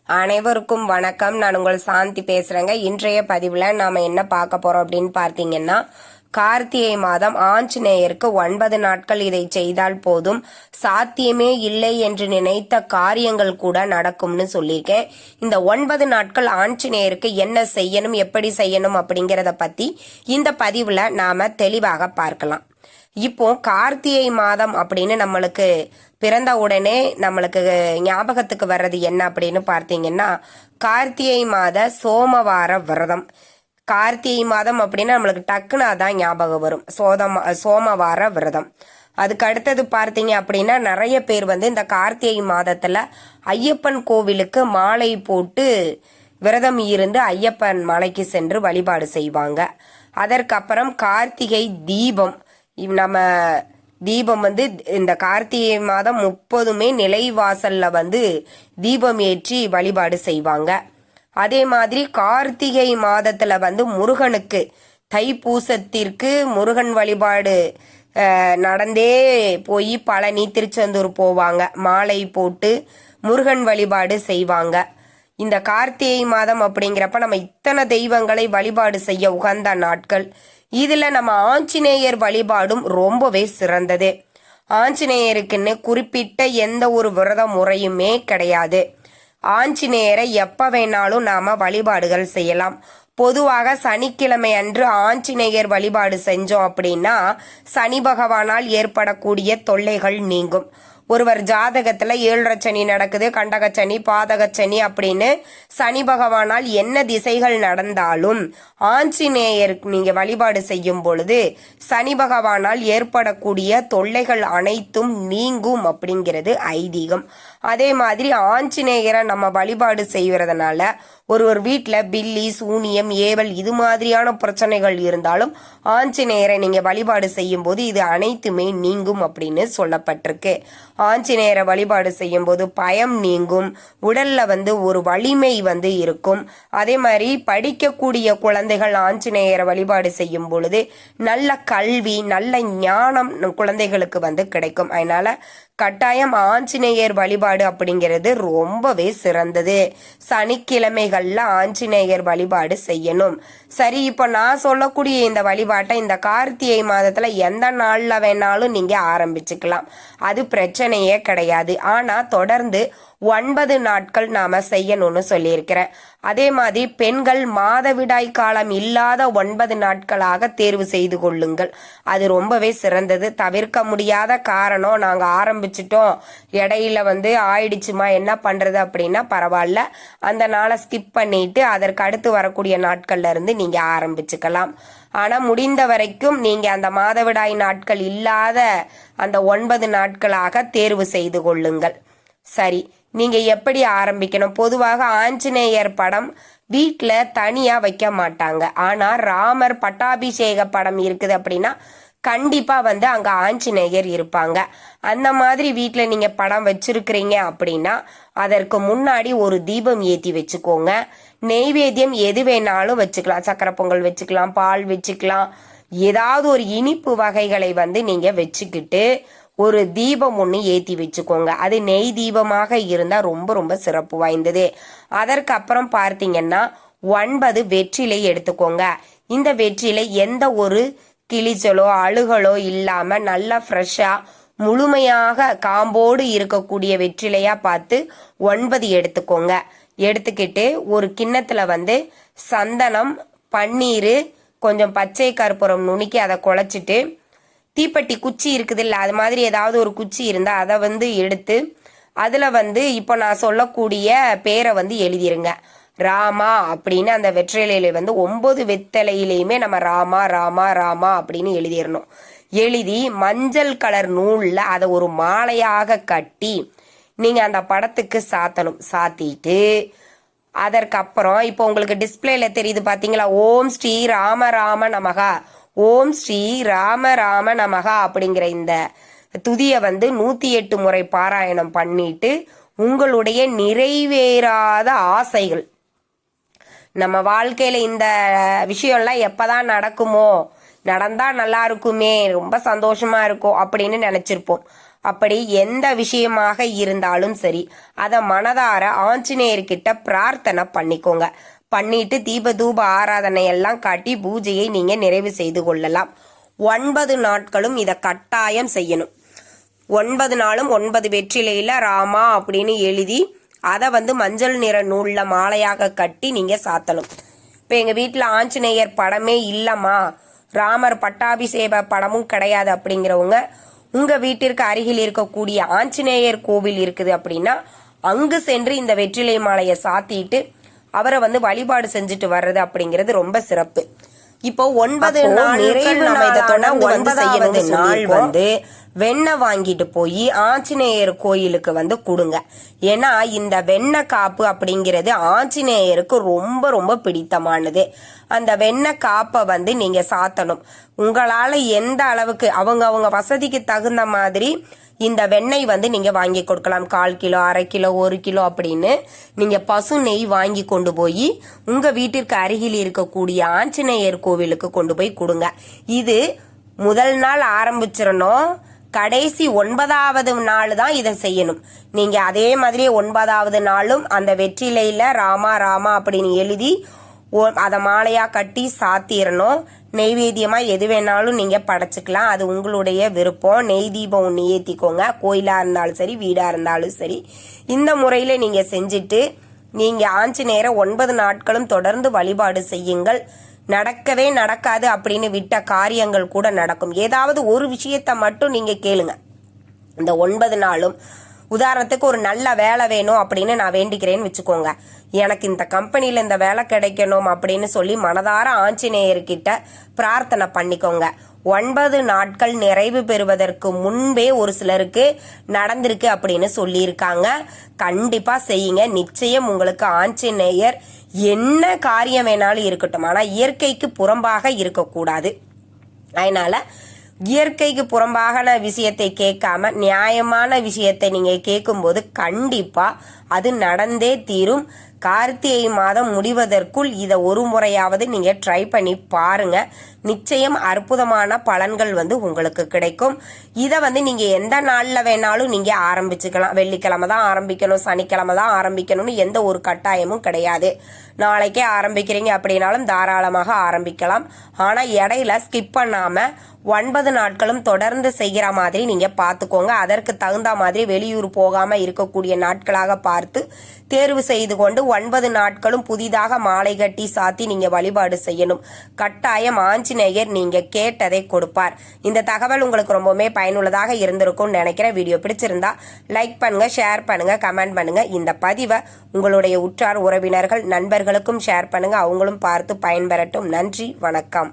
அனைவருக்கும் வணக்கம். நான் உங்கள் சாந்தி பேசுறேங்க. இன்றைய பதிவுல நாம என்ன பார்க்க போறோம் அப்படின்னு பார்த்தீங்கன்னா, கார்த்திகை மாதம் ஆஞ்சநேயருக்கு 9 நாட்கள் இதை செய்தால் போதும், சாத்தியமே இல்லை என்று நினைத்த காரியங்கள் கூட நடக்கும்னு சொல்லியிருக்கேன். இந்த 9 நாட்கள் ஆஞ்சநேயருக்கு என்ன செய்யணும், எப்படி செய்யணும் அப்படிங்கறத பத்தி இந்த பதிவுல நாம தெளிவாக பார்க்கலாம். இப்போ கார்த்திகை மாதம் அப்படின்னு நம்மளுக்கு பிறந்த உடனே நம்மளுக்கு ஞாபகத்துக்கு வர்றது என்ன அப்படின்னு பார்த்தீங்கன்னா, கார்த்திகை மாத சோமவார விரதம். கார்த்திகை மாதம் அப்படின்னா நம்மளுக்கு டக்குன்னு அதான் ஞாபகம் வரும், சோமவார விரதம். அதுக்கு அடுத்தது பார்த்தீங்க அப்படின்னா, நிறைய பேர் இந்த கார்த்திகை மாதத்துல ஐயப்பன் கோவிலுக்கு மாலை போட்டு விரதம் இருந்து ஐயப்பன் மலைக்கு சென்று வழிபாடு செய்வாங்க. அதற்கப்புறம் கார்த்திகை தீபம். நம்ம தீபம் இந்த கார்த்திகை மாதம் 30மே நிலைவாசல்ல தீபம் ஏற்றி வழிபாடு செய்வாங்க. அதே மாதிரி கார்த்திகை மாதத்துல முருகனுக்கு தைப்பூசத்திற்கு முருகன் வழிபாடு நடந்தே போய் பழனி திருச்செந்தூர் போவாங்க. மாலை போட்டு முருகன் வழிபாடு செய்வாங்க. இந்த கார்த்திகை மாதம் அப்படிங்கிறப்ப நம்ம இத்தனை தெய்வங்களை வழிபாடு செய்ய உகந்த நாட்கள். இதுல நம்ம ஆஞ்சநேயர் வழிபாடும் ரொம்பவே சிறந்தது. ஆஞ்சநேயருக்குன்னு குறிப்பிட்ட எந்த ஒரு விரத முறையுமே கிடையாது. ஆஞ்சநேயரை எப்ப வேணாலும் நாம வழிபாடுகள் செய்யலாம். பொதுவாக சனிக்கிழமை அன்று ஆஞ்சநேயர் வழிபாடு செஞ்சோம் அப்படின்னா சனி பகவானால் ஏற்படக்கூடிய தொல்லைகள் நீங்கும். ஒருவர் ஜாதகத்துல 7 சனி நடக்குது, கண்டகச்சனி, பாதகச்சனி அப்படின்னு சனி பகவானால் என்ன திசைகள் நடந்தாலும் ஆஞ்சநேயர் நீங்க வழிபாடு செய்யும் பொழுது சனி பகவானால் ஏற்படக்கூடிய தொல்லைகள் அனைத்தும் நீங்கும் அப்படிங்கிறது ஐதீகம். அதே மாதிரி ஆஞ்சநேயரை நம்ம வழிபாடு செய்வதனால ஒரு வீட்டில் பில்லி, சூனியம், ஏவல் இது மாதிரியான பிரச்சனைகள் இருந்தாலும் ஆஞ்சநேயரை நீங்க வழிபாடு செய்யும் போது இது அனைத்துமே நீங்கும் அப்படின்னு சொல்லப்பட்டிருக்கு. ஆஞ்சநேயரை வழிபாடு செய்யும் போது பயம் நீங்கும், உடல்ல ஒரு வலிமை இருக்கும். அதே மாதிரி படிக்கக்கூடிய குழந்தைகள் ஆஞ்சநேயரை வழிபாடு செய்யும் பொழுது நல்ல கல்வி, நல்ல ஞானம் குழந்தைகளுக்கு கிடைக்கும். அதனால கட்டாயம் ஆஞ்சநேயர் வழிபாடு அப்படிங்கிறது ரொம்பவே சிறந்தது. சனிக்கிழமைகள்ல ஆஞ்சநேயர் வழிபாடு செய்யணும். சரி, இப்ப நான் சொல்லக்கூடிய இந்த வழிபாட்டை இந்த கார்த்திகை மாதத்துல எந்த நாள்ல வேணாலும் நீங்க ஆரம்பிச்சுக்கலாம், அது பிரச்சனையே கிடையாது. ஆனா தொடர்ந்து 9 நாட்கள் நாம செய்யணும்னு சொல்லியிருக்கிறேன். அதே மாதிரி பெண்கள் மாதவிடாய் காலம் இல்லாத 9 நாட்களாக தேர்வு செய்து கொள்ளுங்கள், அது ரொம்பவே சிறந்தது. தவிர்க்க முடியாத காரணம், நாங்க ஆரம்பிச்சிட்டோம் இடையில ஆயிடுச்சுமா என்ன பண்றது அப்படின்னா பரவாயில்ல, அந்த நாளை ஸ்கிப் பண்ணிட்டு அதற்கு அடுத்து வரக்கூடிய நாட்கள்ல இருந்து நீங்க ஆரம்பிச்சுக்கலாம். ஆனா முடிந்த வரைக்கும் நீங்க அந்த மாதவிடாய் நாட்கள் இல்லாத அந்த 9 நாட்களாக தேர்வு செய்து கொள்ளுங்கள். சரி, நீங்க எப்படி ஆரம்பிக்கணும்? பொதுவாக ஆஞ்சநேயர் படம் வீட்டுல தனியா வைக்க மாட்டாங்க. ஆனா ராமர் பட்டாபிஷேக படம் இருக்குது அப்படின்னா கண்டிப்பா அங்க ஆஞ்சநேயர் இருப்பாங்க. அந்த மாதிரி வீட்டுல நீங்க படம் வச்சிருக்கிறீங்க அப்படின்னா அதற்கு முன்னாடி ஒரு தீபம் ஏத்தி வச்சுக்கோங்க. நெய்வேத்தியம் எது வேணாலும் வச்சுக்கலாம், சக்கரை பொங்கல் வச்சுக்கலாம், பால் வச்சுக்கலாம், ஏதாவது ஒரு இனிப்பு வகைகளை நீங்க வச்சுக்கிட்டு ஒரு தீபம் ஒன்று ஏற்றி வச்சுக்கோங்க. அது நெய் தீபமாக இருந்தால் ரொம்ப ரொம்ப சிறப்பு வாய்ந்தது. அதற்கப்புறம் பார்த்தீங்கன்னா 9 வெற்றிலை எடுத்துக்கோங்க. இந்த வெற்றிலை எந்த ஒரு கிளிச்சலோ அழுகலோ இல்லாம நல்லா ஃப்ரெஷ்ஷா முழுமையாக காம்போடு இருக்கக்கூடிய வெற்றிலையா பார்த்து 9 எடுத்துக்கோங்க. எடுத்துக்கிட்டு ஒரு கிண்ணத்துல சந்தனம், பன்னீர், கொஞ்சம் பச்சை கற்பூரம் நுணுக்கி அதை குழைச்சிட்டு, தீப்பெட்டி குச்சி இருக்குது இல்லை, அது மாதிரி ஏதாவது ஒரு குச்சி இருந்தால் அதை எடுத்து அதில் இப்போ நான் சொல்லக்கூடிய பேரை எழுதிருங்க. ராமா அப்படின்னு அந்த வெற்றிலையில 9 வெத்தலையிலையுமே நம்ம ராமா ராமா ராமா அப்படின்னு எழுதிடணும். எழுதி மஞ்சள் கலர் நூலில் அதை ஒரு மாலையாக கட்டி நீங்கள் அந்த படத்துக்கு சாத்தணும். சாத்திட்டு அதற்கப்புறம் இப்போ உங்களுக்கு டிஸ்பிளேல தெரியுது பார்த்தீங்களா, ஓம் ஸ்ரீ ராம ராம நமகா, ஓம் ஸ்ரீ ராம ராம நமகா அப்படிங்கிற இந்த துதியை 108 முறை பாராயணம் பண்ணிட்டு உங்களுடைய நிறைவேறாத ஆசைகள், நம்ம வாழ்க்கையில இந்த விஷயம்லாம் எப்பதான் நடக்குமோ, நடந்தா நல்லா இருக்குமே, ரொம்ப சந்தோஷமா இருக்கும் அப்படின்னு நினைச்சிருப்போம். அப்படி எந்த விஷயமாக இருந்தாலும் சரி அதை மனதார ஆஞ்சநேயர்கிட்ட பிரார்த்தனை பண்ணிக்கோங்க. பண்ணிட்டு தீப தூப ஆராதனை எல்லாம் காட்டி பூஜையை நீங்க நிறைவு செய்து கொள்ளலாம். 9 நாட்களும் இதை கட்டாயம் செய்யணும். 9 நாளும் 9 வெற்றிலையில ராமா அப்படின்னு எழுதி அதை மஞ்சள் நிற நூல்ல மாலையாக கட்டி நீங்க சாத்தணும். இப்ப எங்க வீட்டுல ஆஞ்சநேயர் படமே இல்லம்மா, ராமர் பட்டாபிஷேக படமும் கிடையாது அப்படிங்கிறவங்க உங்க வீட்டிற்கு அருகில் இருக்கக்கூடிய ஆஞ்சநேயர் கோவில் இருக்குது அப்படின்னா அங்கு சென்று இந்த வெற்றிலை மாலையை சாத்திட்டு அவரை வழிபாடு செஞ்சுட்டு வர்றது அப்படிங்கிறது ரொம்ப சிறப்பு. இப்போ 9 நாள் வெண்ணெய் வாங்கிட்டு போய் ஆஞ்சநேயர் கோயிலுக்கு கொடுங்க. ஏன்னா இந்த வெண்ணெய் காப்பு அப்படிங்கிறது ஆஞ்சநேயருக்கு ரொம்ப ரொம்ப பிடித்தமானது. அந்த வெண்ணெய் காப்பை நீங்க சாத்தணும். உங்களால எந்த அளவுக்கு அவங்க வசதிக்கு தகுந்த மாதிரி இந்த வெண்ணெய் நீங்க வாங்கி கொடுக்கலாம். 1/4 கிலோ, 1/2 கிலோ, 1 கிலோ அப்படின்னு நீங்க பசு நெய் வாங்கி கொண்டு போய் உங்க வீட்டிற்கு அருகில் இருக்கக்கூடிய ஆஞ்சநேயர் கோவிலுக்கு கொண்டு போய் கொடுங்க. இது முதல் நாள் ஆரம்பிச்சிடணும், கடைசி 9வது நாள் தான் இதை செய்யணும். நீங்க அதே மாதிரி 9வது நாளும் அந்த வெற்றிலையில ராமா ராமா அப்படின்னு எழுதி அதை மாலையா கட்டி சாத்திரணும். நெய்வேத்தியமா எது வேணாலும் நீங்க படைச்சுக்கலாம், அது உங்களுடைய விருப்பம். நெய் தீபம் ஒன்று ஏத்திக்கோங்க, கோயிலா இருந்தாலும் சரி வீடா இருந்தாலும் சரி. இந்த முறையில நீங்க செஞ்சுட்டு நீங்க ஆஞ்சநேயரை 9 நாட்களும் தொடர்ந்து வழிபாடு செய்யுங்கள். நடக்கவே நடக்காது அப்படின்னு விட்ட காரியங்கள் கூட நடக்கும். ஏதாவது ஒரு விஷயத்த மட்டும் நீங்க கேளுங்க. இந்த 9 நாளும் உதாரணத்துக்கு ஒரு நல்ல வேலை வேணும் அப்படின்னு நான் வேண்டிக்கிறேன்னு வச்சுக்கோங்க. எனக்கு இந்த கம்பெனில இந்த வேலை கிடைக்கணும் அப்படின்னு சொல்லி மனதார ஆஞ்சநேயர்கிட்ட பிரார்த்தனை பண்ணிக்கோங்க. 9 நாட்கள் நிறைவு பெறுவதற்கு முன்பே ஒரு சிலருக்கு நடந்திருக்கு அப்படின்னு சொல்லியிருக்காங்க. கண்டிப்பா செய்யுங்க, நிச்சயம் உங்களுக்கு ஆஞ்சநேயர் என்ன காரியம் வேணாலும் இருக்கட்டும், ஆனா இயற்கைக்கு புறம்பாக இருக்கக்கூடாது. அதனால இயற்கைக்கு புறம்பான விஷயத்தை கேட்காம நியாயமான விஷயத்தை நீங்க கேட்கும்போது கண்டிப்பா அது நடந்தே தீரும். கார்த்திகை மாதம் முடிவதற்குள் இதை ஒரு முறையாவது நீங்க ட்ரை பண்ணி பாருங்க. நிச்சயம் அற்புதமான பலன்கள் உங்களுக்கு கிடைக்கும். இதை நீங்க எந்த நாள்ல வேணாலும் நீங்க ஆரம்பிச்சுக்கலாம். வெள்ளிக்கிழமை தான் ஆரம்பிக்கணும், சனிக்கிழமை தான் ஆரம்பிக்கணும்னு எந்த ஒரு கட்டாயமும் கிடையாது. நாளைக்கே ஆரம்பிக்கிறீங்க அப்படின்னாலும் தாராளமாக ஆரம்பிக்கலாம். ஆனா இடையில ஸ்கிப் பண்ணாம 9 நாட்களும் தொடர்ந்து செய்கிற மாதிரி நீங்க பாத்துக்கோங்க. அதற்கு தகுந்த மாதிரி வெளியூர் போகாம இருக்கக்கூடிய நாட்களாக பார்த்து தேர்வு செய்து கொண்டு 9 நாட்களும் புதிதாக மாலை கட்டி சாத்தி நீங்க வழிபாடு செய்யணும். கட்டாயம் ஆஞ்சநேயர் நீங்க கேட்டதை கொடுப்பார். இந்த தகவல் உங்களுக்கு ரொம்பவுமே பயனுள்ளதாக இருந்திருக்கும் நினைக்கிறேன். வீடியோ பிடிச்சிருந்தா லைக் பண்ணுங்க, ஷேர் பண்ணுங்க, கமெண்ட் பண்ணுங்க. இந்த பதிவை உங்களுடைய உற்றார் உறவினர்கள் நண்பர்களுக்கும் ஷேர் பண்ணுங்க, அவங்களும் பார்த்து பயன்பெறட்டும். நன்றி, வணக்கம்.